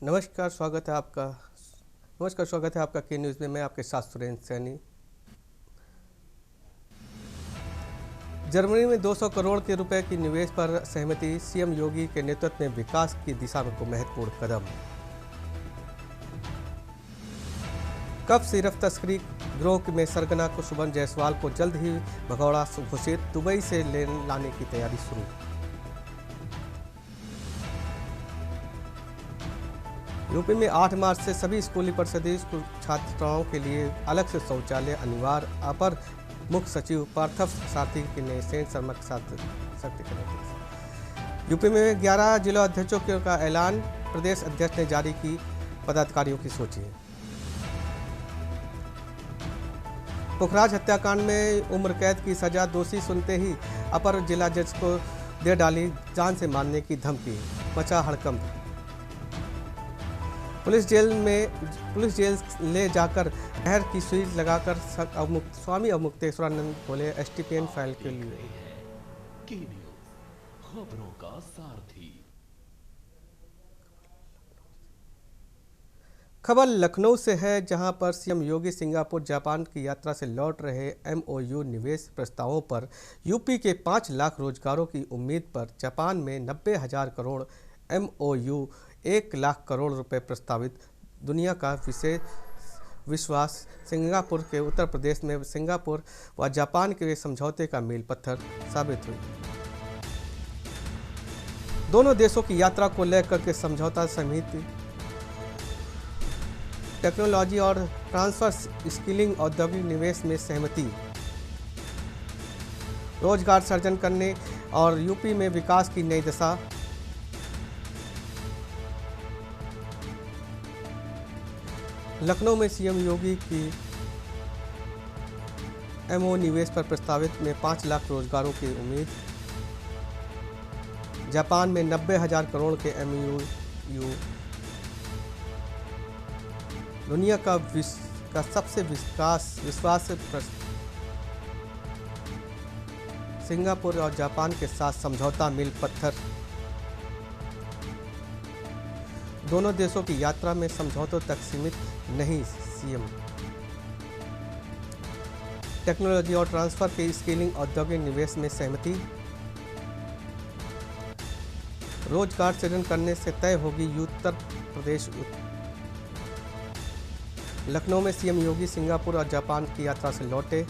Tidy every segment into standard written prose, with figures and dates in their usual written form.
नमस्कार, स्वागत है आपका के न्यूज़ में। मैं आपके साथ सुरेंद्र सैनी। जर्मनी में 200 करोड़ के रुपए की निवेश पर सहमति, सीएम योगी के नेतृत्व में विकास की दिशा में को महत्वपूर्ण कदम। कब सिर्फ तस्करी गिरोह में सरगना को सुमन जायसवाल को जल्द ही भगौड़ा घोषित, दुबई से लाने की तैयारी शुरू। यूपी में 8 मार्च से सभी स्कूली परिषदीय छात्राओं के लिए अलग से शौचालय अनिवार्य, अपर मुख्य सचिव पार्थव सारथी के ने सेन शर्मा के साथ सख्ती करने। यूपी में 11 जिला अध्यक्षों का ऐलान, प्रदेश अध्यक्ष ने जारी की पदाधिकारियों की सूची। पुखराज हत्याकांड में उम्र कैद की सजा, दोषी सुनते ही अपर जिला जज को दे डाली जान से मारने की धमकी, मचा हड़कंप। पुलिस जेल ले जाकर नहर की सुई लगाकर स्वामी अवमुक्तेश्वरानंद बोले एसटीपीएन फाइल के लिए। खबरों का सारथी। खबर लखनऊ से है, जहां पर सीएम योगी सिंगापुर जापान की यात्रा से लौट रहे एमओयू निवेश प्रस्तावों पर यूपी के 5 लाख रोजगारों की उम्मीद पर जापान में 90,000 करोड़ एमओयू 1 लाख करोड़ रुपए प्रस्तावित। दुनिया का विश्वास सिंगापुर के उत्तर प्रदेश में सिंगापुर व जापान के समझौते का मील पत्थर साबित हुई। दोनों देशों की यात्रा को लेकर के समझौता समिति टेक्नोलॉजी और ट्रांसफर स्किलिंग औद्योगिक निवेश में सहमति, रोजगार सृजन करने और यूपी में विकास की नई दिशा। लखनऊ में सीएम योगी की एमओ निवेश पर प्रस्तावित में 5 लाख रोजगारों की उम्मीद। जापान में 90,000 करोड़ के एमओयू। दुनिया का सबसे विश्वास सिंगापुर और जापान के साथ समझौता मील पत्थर। दोनों देशों की यात्रा में समझौतों तक सीमित नहीं, सीएम। टेक्नोलॉजी और ट्रांसफर के स्किलिंग औद्योगिक निवेश में सहमति, रोजगार सृजन करने से तय होगी उत्तर प्रदेश। लखनऊ में सीएम योगी सिंगापुर और जापान की यात्रा से लौटे।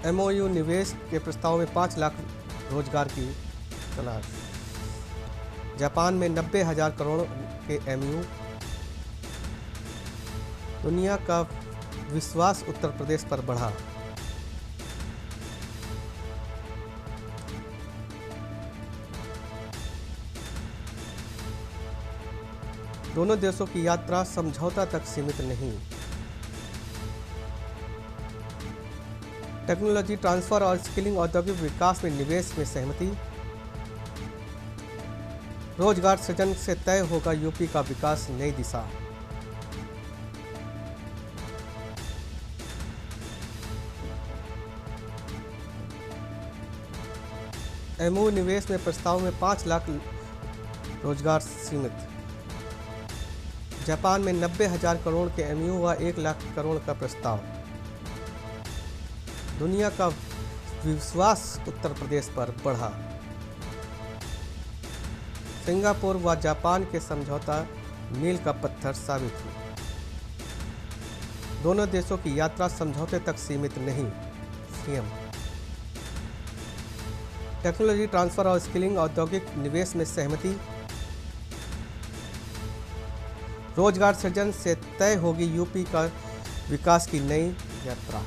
एमओयू निवेश के प्रस्ताव में 5 लाख रोजगार की तलाश। जापान में 90,000 करोड़ के एमओयू। दुनिया का विश्वास उत्तर प्रदेश पर बढ़ा। दोनों देशों की यात्रा समझौता तक सीमित नहीं। टेक्नोलॉजी ट्रांसफर और स्किलिंग औद्योगिक विकास में निवेश में सहमति, रोजगार सृजन से तय होगा यूपी का विकास, नई दिशा। एमओयू निवेश में प्रस्ताव में 5 लाख रोजगार सीमित। जापान में 90,000 करोड़ के एमओयू व 1 लाख करोड़ का प्रस्ताव। दुनिया का विश्वास उत्तर प्रदेश पर बढ़ा। सिंगापुर व जापान के समझौता मील का पत्थर साबित हुआ। दोनों देशों की यात्रा समझौते तक सीमित नहीं, सीएम। टेक्नोलॉजी ट्रांसफर और स्किलिंग औद्योगिक निवेश में सहमति, रोजगार सृजन से तय होगी यूपी का विकास की नई यात्रा।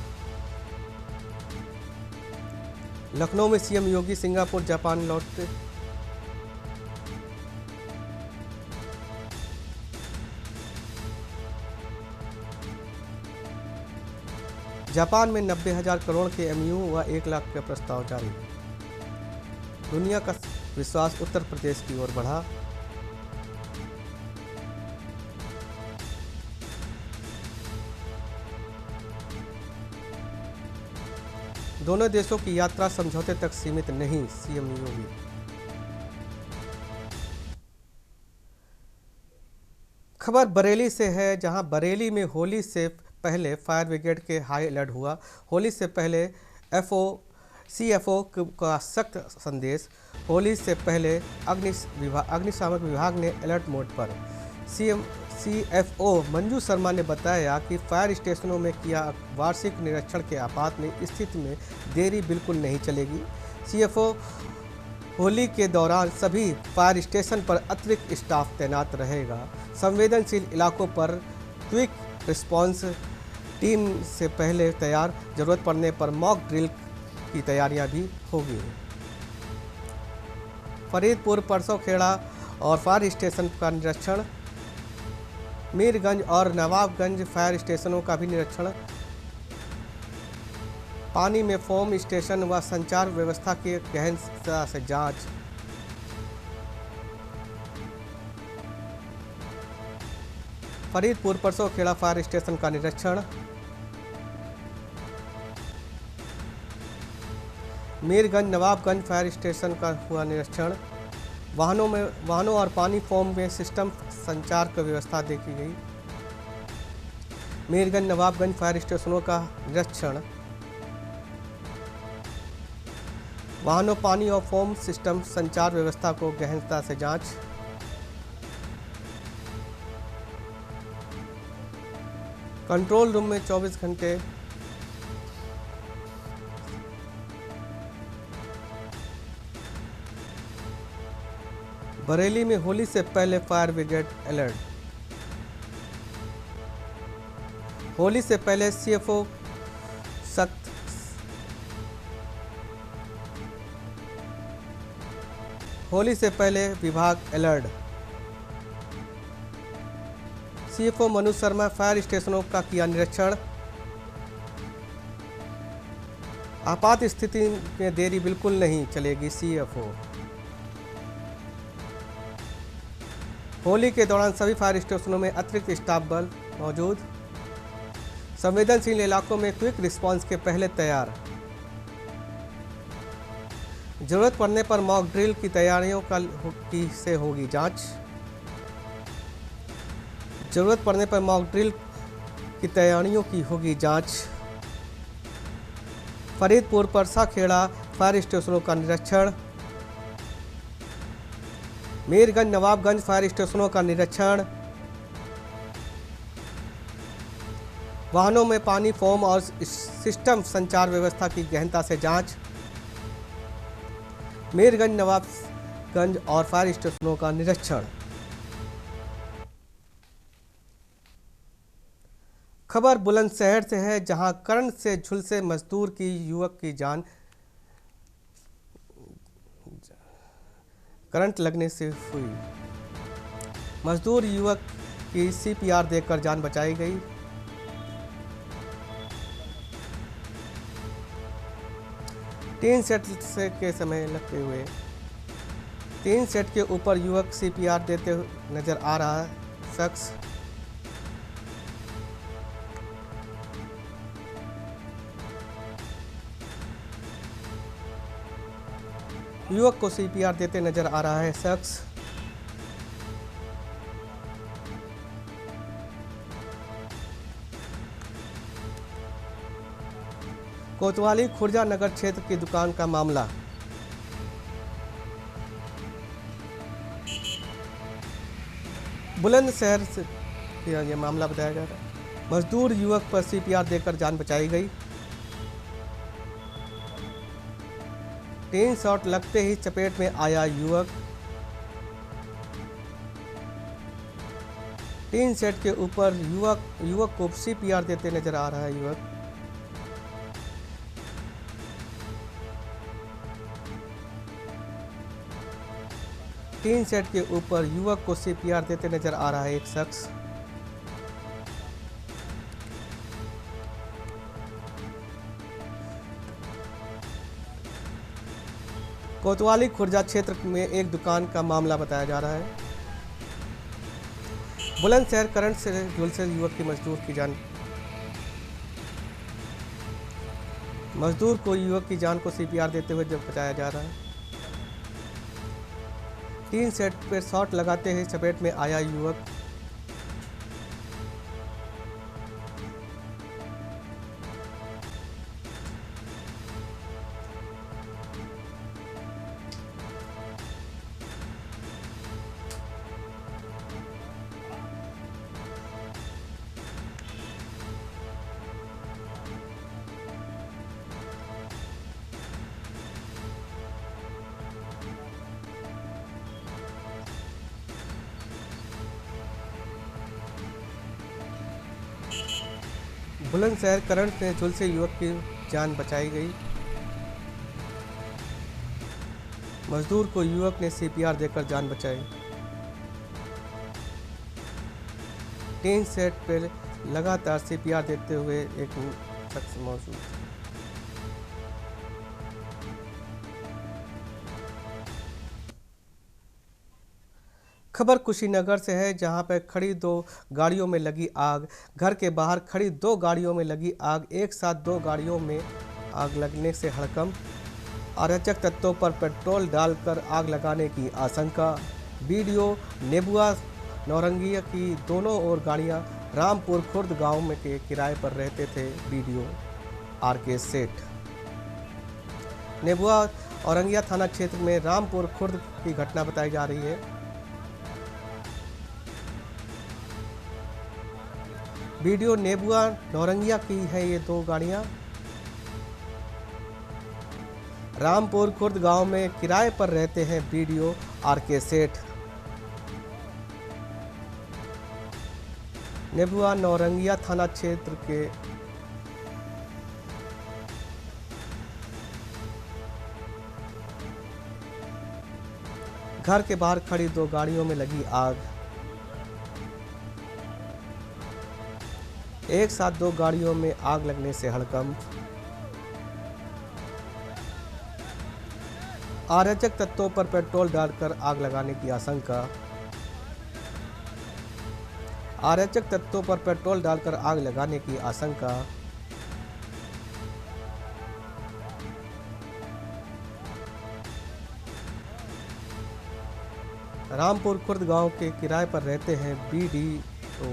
लखनऊ में सीएम योगी सिंगापुर जापान लौटे। जापान में 90,000 करोड़ के एमओयू व 1 लाख का प्रस्ताव जारी। दुनिया का विश्वास उत्तर प्रदेश की ओर बढ़ा। दोनों देशों की यात्रा समझौते तक सीमित नहीं, सीएम योगी। खबर बरेली से है, जहां बरेली में होली से पहले फायर ब्रिगेड के हाई अलर्ट हुआ। होली से पहले सीएफओ का सख्त संदेश। होली से पहले अग्निशामक विभाग ने अलर्ट मोड पर। सीएफओ मंजू शर्मा ने बताया कि फायर स्टेशनों में किया वार्षिक निरीक्षण के आपात में स्थिति में देरी बिल्कुल नहीं चलेगी। सीएफओ होली के दौरान सभी फायर स्टेशन पर अतिरिक्त स्टाफ तैनात रहेगा। संवेदनशील इलाकों पर क्विक रिस्पांस टीम से पहले तैयार, जरूरत पड़ने पर मॉक ड्रिल की तैयारियां भी होगी। फरीदपुर परसौखेड़ा और फायर स्टेशन का निरीक्षण। मीरगंज और नवाबगंज फायर स्टेशनों का भी निरीक्षण। पानी में फोम स्टेशन व संचार व्यवस्था की गहनता से जांच। फरीदपुर परसौखेड़ा फायर स्टेशन का निरीक्षण। मीरगंज नवाबगंज फायर स्टेशन का हुआ निरीक्षण। वाहनों और पानी फोम में सिस्टम संचार की व्यवस्था देखी गई। मीरगंज नवाबगंज फायर स्टेशनों का निरीक्षण। वाहनों, पानी और फोम सिस्टम संचार व्यवस्था को गहनता से जांच। कंट्रोल रूम में 24 घंटे। बरेली में होली से पहले फायर ब्रिगेड अलर्ट। होली से पहले सीएफओ सख्त। होली से पहले विभाग alert. CFO Manu Sharma fire स्टेशनों का किया निरीक्षण। आपात स्थिति में देरी बिल्कुल नहीं चलेगी। सीएफओ होली के दौरान सभी फायर स्टेशनों में अतिरिक्त स्टाफ बल मौजूद। संवेदनशील इलाकों में क्विक रिस्पांस के पहले तैयार, जरूरत पड़ने पर मॉक ड्रिल की तैयारियों से होगी जांच। जरूरत पड़ने पर मॉक ड्रिल की तैयारियों की होगी जांच। फरीदपुर परसाखेड़ा फायर स्टेशनों का निरीक्षण। मीरगंज नवाबगंज फायर स्टेशनों का निरीक्षण। वाहनों में पानी, फोम और सिस्टम संचार व्यवस्था की गहनता से जांच। मीरगंज नवाबगंज और फायर स्टेशनों का निरीक्षण। खबर बुलंदशहर से है, जहां करंट से झुलसे मजदूर की युवक की जान। करंट लगने से हुई मजदूर युवक की सीपीआर देकर जान बचाई गई। टीन सेट के समय लगते हुए टीन सेट के ऊपर युवक सीपीआर देते नजर आ रहा शख्स। युवक को सीपीआर देते नजर आ रहा है शख्स। कोतवाली खुर्जा नगर क्षेत्र की दुकान का मामला। बुलंदशहर से यह मामला बताया जा रहा है। मजदूर युवक पर सीपीआर देकर जान बचाई गई। टीन शॉट लगते ही चपेट में आया युवक। टीन सेट के ऊपर युवक को सीपीआर देते नजर आ रहा है युवक। टीन सेट के ऊपर युवक को सीपीआर देते नजर आ रहा है एक शख्स। कोतवाली खुर्जा क्षेत्र में एक दुकान का मामला बताया जा रहा है। बुलंदशहर करंट से झुलसे युवक की मजदूर को युवक की जान को सीपीआर देते हुए जब बचाया जा रहा है। टीन सेट पर शॉट लगाते ही चपेट में आया युवक। बुलंदशहर करंट में झुलसे युवक की जान बचाई गई। मजदूर को युवक ने सीपीआर देकर जान बचाई। टीन सेट पर लगातार सीपीआर देते हुए एक शख्स मौजूद। खबर कुशीनगर से है, जहां पर खड़ी 2 गाड़ियों में लगी आग। घर के बाहर खड़ी 2 गाड़ियों में लगी आग। एक साथ 2 गाड़ियों में आग लगने से हड़कंप। अराजक तत्वों पर पेट्रोल डालकर आग लगाने की आशंका। वीडियो नेबुआ नौरंगिया की दोनों ओर गाड़ियां। रामपुर खुर्द गांव में के किराए पर रहते थे वीडियो आरके सेठ। नेबुआ औरंगिया थाना क्षेत्र में रामपुर खुर्द की घटना बताई जा रही है। वीडियो नेबुआ नौरंगिया की है ये 2 गाड़ियां। रामपुर खुर्द गांव में किराए पर रहते हैं वीडियो आरके सेठ। नेबुआ नौरंगिया थाना क्षेत्र के घर के बाहर खड़ी 2 गाड़ियों में लगी आग। एक साथ 2 गाड़ियों में आग लगने से हड़कंप। अराजक तत्वों पर पेट्रोल डालकर आग लगाने की आशंका। अराजक तत्वों पर पेट्रोल डालकर आग लगाने की आशंका। रामपुर खुर्द गांव के किराए पर रहते हैं बीडीओ।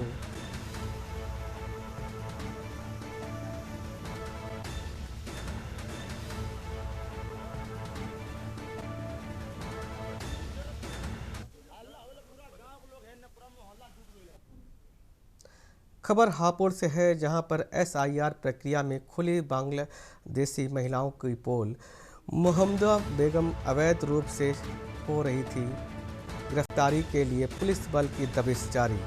खबर हापुड़ से है, जहां पर एसआईआर प्रक्रिया में खुली बांग्लादेशी महिलाओं की पोल। मोहम्मदा बेगम अवैध रूप से हो रही थी। गिरफ्तारी के लिए पुलिस बल की दबिश जारी।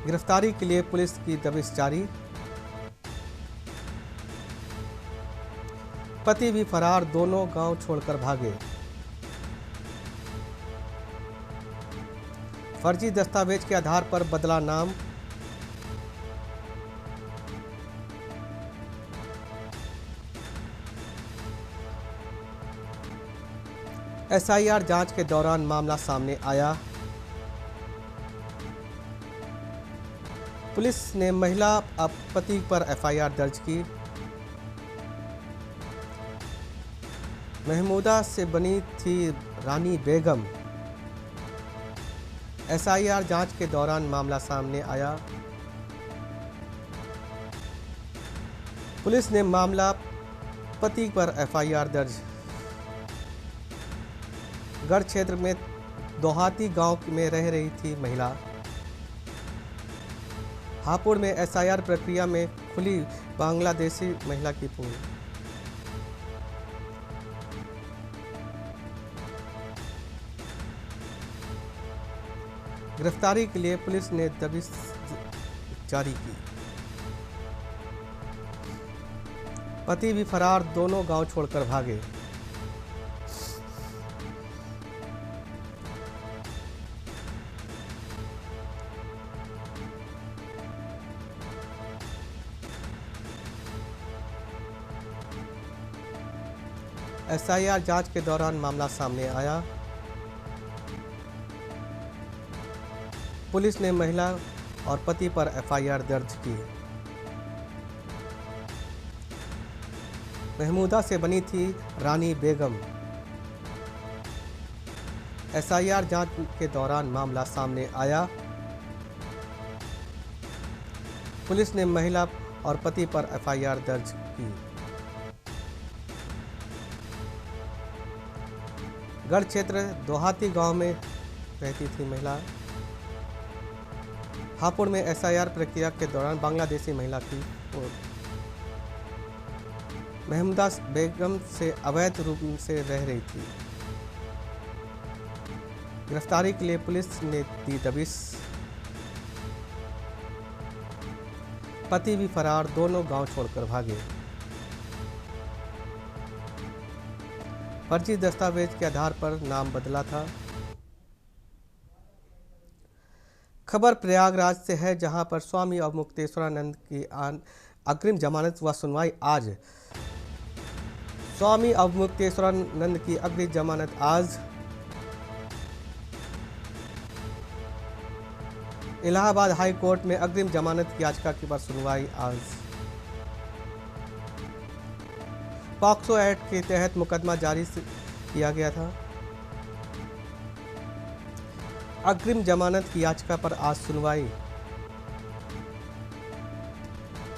गिरफ्तारी के लिए पुलिस की दबिश जारी। पति भी फरार, दोनों गांव छोड़कर भागे। फर्जी दस्तावेज के आधार पर बदला नाम। एसआईआर जांच के दौरान मामला सामने आया। पुलिस ने महिला पति पर एफआईआर दर्ज की। महमूदा से बनी थी रानी बेगम। एसआईआर जांच के दौरान मामला सामने आया। पुलिस ने मामला पति पर एफआईआर दर्ज। गढ़ क्षेत्र में दोहाती गांव में रह रही थी महिला। हापुड़ में एसआईआर प्रक्रिया में खुली बांग्लादेशी महिला की पोल। गिरफ्तारी के लिए पुलिस ने दबिश जारी की। पति भी फरार, दोनों गांव छोड़कर भागे। एसआईआर जांच के दौरान मामला सामने आया। पुलिस ने महिला और पति पर एफआईआर दर्ज की। महमूदा से बनी थी रानी बेगम। एसआईआर जांच के दौरान मामला सामने आया। पुलिस ने महिला और पति पर एफआईआर दर्ज की। गढ़ क्षेत्र दोहाती गांव में रहती थी महिला। हापुड़ में एसआईआर प्रक्रिया के दौरान बांग्लादेशी महिला की पोल। महमूदा बेगम से अवैध रूप से रह रही थी। गिरफ्तारी के लिए पुलिस ने दी दबिश। पति भी फरार, दोनों गांव छोड़कर भागे। फर्जी दस्तावेज के आधार पर नाम बदला था। खबर प्रयागराज से है, जहां पर स्वामी अवमुक्तेश्वरानंद की अग्रिम जमानत व सुनवाई आज। स्वामी अवमुक्तेश्वरानंद की अग्रिम जमानत आज। इलाहाबाद हाई कोर्ट में अग्रिम जमानत की याचिका की पर सुनवाई आज। पॉक्सो एक्ट के तहत मुकदमा जारी किया गया था। अग्रिम जमानत की याचिका पर आज सुनवाई।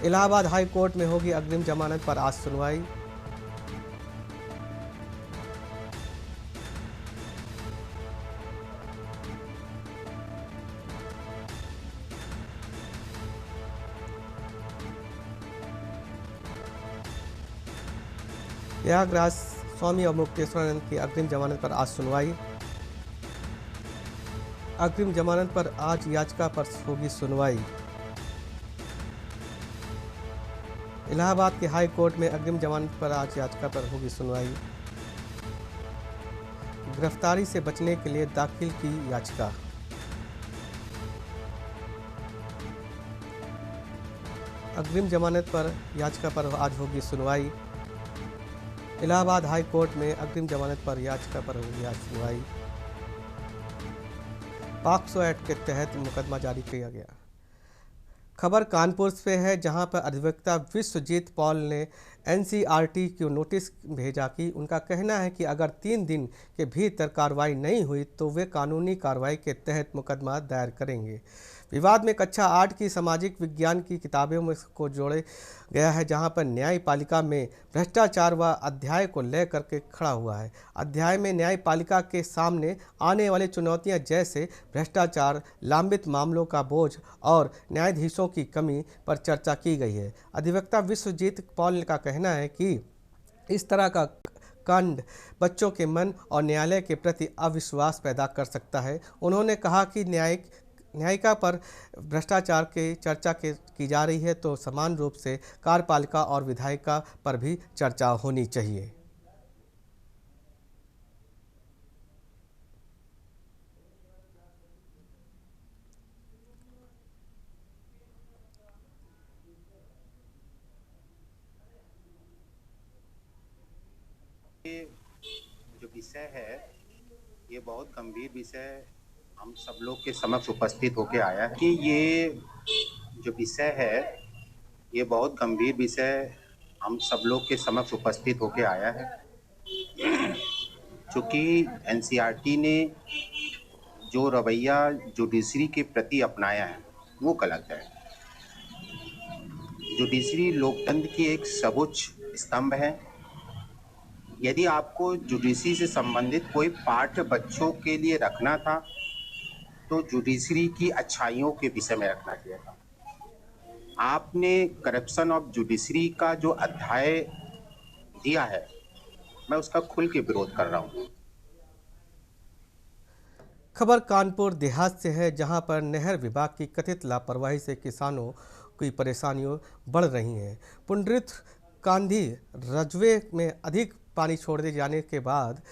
इलाहाबाद हाई कोर्ट में होगी अग्रिम जमानत पर आज सुनवाई। प्रयागराज स्वामी अवमुक्तेश्वरानंद की अग्रिम जमानत पर आज सुनवाई। अग्रिम जमानत पर आज याचिका पर होगी सुनवाई। इलाहाबाद के हाई कोर्ट में अग्रिम जमानत पर आज याचिका पर होगी सुनवाई। गिरफ्तारी से बचने के लिए दाखिल की याचिका। अग्रिम जमानत पर याचिका पर आज होगी सुनवाई। इलाहाबाद हाई कोर्ट में अग्रिम जमानत पर याचिका पर होगी आज सुनवाई। पॉक्सो एक्ट के तहत मुकदमा जारी किया गया। खबर कानपुर से है, जहां पर अधिवक्ता विश्वजीत पॉल ने एनसीईआरटी को नोटिस भेजा कि उनका कहना है कि अगर 3 दिन के भीतर कार्रवाई नहीं हुई तो वे कानूनी कार्रवाई के तहत मुकदमा दायर करेंगे। विवाद में कक्षा 8 की सामाजिक विज्ञान की किताबों में को जोड़े गया है, जहां पर न्यायपालिका में भ्रष्टाचार व अध्याय को लेकर के खड़ा हुआ है। अध्याय में न्यायपालिका के सामने आने वाली चुनौतियां जैसे भ्रष्टाचार, लंबित मामलों का बोझ और न्यायाधीशों की कमी पर चर्चा की गई है। अधिवक्ता विश्वजीत पॉल का कहना है कि इस तरह का कांड बच्चों के मन और न्यायालय के प्रति अविश्वास पैदा कर सकता है। उन्होंने कहा कि न्यायिका पर भ्रष्टाचार के चर्चा की जा रही है तो समान रूप से कार्यपालिका और विधायिका पर भी चर्चा होनी चाहिए। ये जो विषय है ये बहुत गंभीर विषय हम सब लोग के समक्ष उपस्थित होके आया है कि ये जो विषय है ये बहुत गंभीर विषय हम सब लोग के समक्ष उपस्थित होके आया है। चूँकि एनसीईआरटी ने जो रवैया जुडिशरी के प्रति अपनाया है वो गलत है। जुडिशरी लोकतंत्र की एक सर्वोच्च स्तंभ है। यदि आपको जुडिशरी से संबंधित कोई पाठ बच्चों के लिए रखना था तो जुडिशरी की अच्छाइयों के विषय में रखना चाहिए था। आपने करप्शन ऑफ जुडिशरी का जो अध्याय दिया है मैं उसका खुल के विरोध कर रहा हूँ। खबर कानपुर देहात से है, जहां पर नहर विभाग की कथित लापरवाही से किसानों की परेशानियां बढ़ रही हैं। पुंडरित कांधी रजवे में अधिक पानी छोड़ दिए जाने के बाद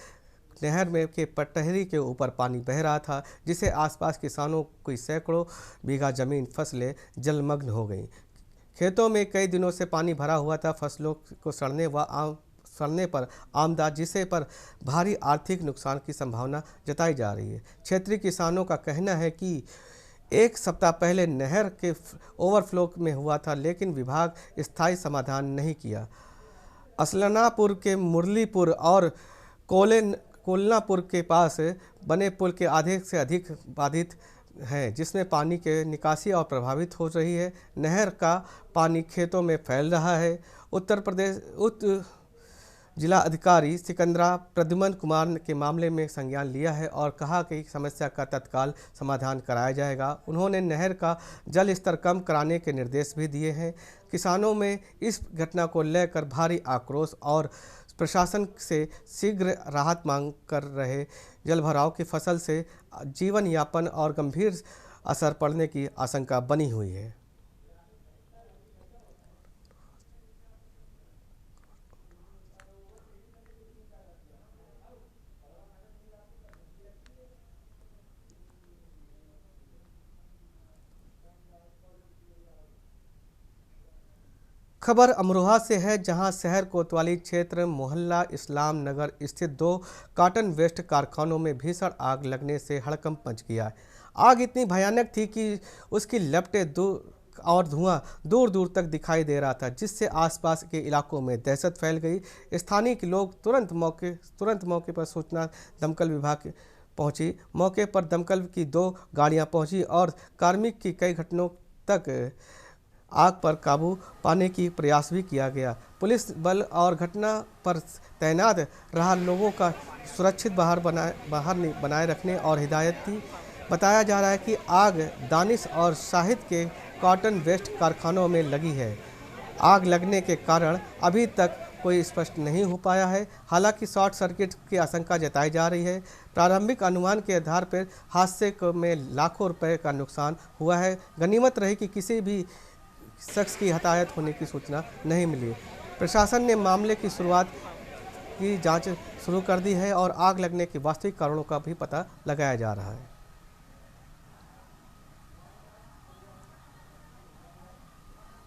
नहर में के पटहरी के ऊपर पानी बह रहा था, जिसे आसपास किसानों की सैकड़ों बीघा जमीन फसलें जलमग्न हो गईं। खेतों में कई दिनों से पानी भरा हुआ था। फसलों को सड़ने पर आमदा, जिसे पर भारी आर्थिक नुकसान की संभावना जताई जा रही है। क्षेत्रीय किसानों का कहना है कि 1 सप्ताह पहले नहर के ओवरफ्लो में हुआ था, लेकिन विभाग स्थायी समाधान नहीं किया। असलनापुर के मुरलीपुर और कोलनापुर के पास बने पुल के आधे से अधिक बाधित हैं, जिसमें पानी के निकासी और प्रभावित हो रही है। नहर का पानी खेतों में फैल रहा है। उत्तर प्रदेश जिला अधिकारी सिकंदरा प्रद्युमन कुमार के मामले में संज्ञान लिया है और कहा कि समस्या का तत्काल समाधान कराया जाएगा। उन्होंने नहर का जल स्तर कम कराने के निर्देश भी दिए हैं। किसानों में इस घटना को लेकर भारी आक्रोश और प्रशासन से शीघ्र राहत मांग कर रहे जलभराव की फसल से जीवन यापन और गंभीर असर पड़ने की आशंका बनी हुई है। खबर अमरोहा से है, जहां शहर कोतवाली क्षेत्र मोहल्ला इस्लाम नगर स्थित 2 कॉटन वेस्ट कारखानों में भीषण आग लगने से हड़कंप मच गया। आग इतनी भयानक थी कि उसकी लपटें और धुआं दूर दूर तक दिखाई दे रहा था, जिससे आसपास के इलाकों में दहशत फैल गई। स्थानीय के लोग तुरंत मौके पर सूचना दमकल विभाग पहुंची। मौके पर दमकल की 2 गाड़ियां पहुंची और कार्मिक की कई घंटों तक आग पर काबू पाने की प्रयास भी किया गया। पुलिस बल और घटना पर तैनात रहा लोगों का सुरक्षित बाहर बनाए रखने और हिदायत दी। बताया जा रहा है कि आग दानिश और शाहिद के कॉटन वेस्ट कारखानों में लगी है। आग लगने के कारण अभी तक कोई स्पष्ट नहीं हो पाया है। हालांकि शॉर्ट सर्किट की आशंका जताई जा रही है। प्रारंभिक अनुमान के आधार पर हादसे में लाखों रुपए का नुकसान हुआ है। गनीमत रही कि किसी भी शख्स की हताहत होने की सूचना नहीं मिली। प्रशासन ने मामले की जांच शुरू कर दी है और आग लगने के वास्तविक कारणों का भी पता लगाया जा रहा है।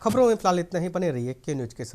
खबरों में फिलहाल इतना ही। बने रहिए के न्यूज़ के साथ।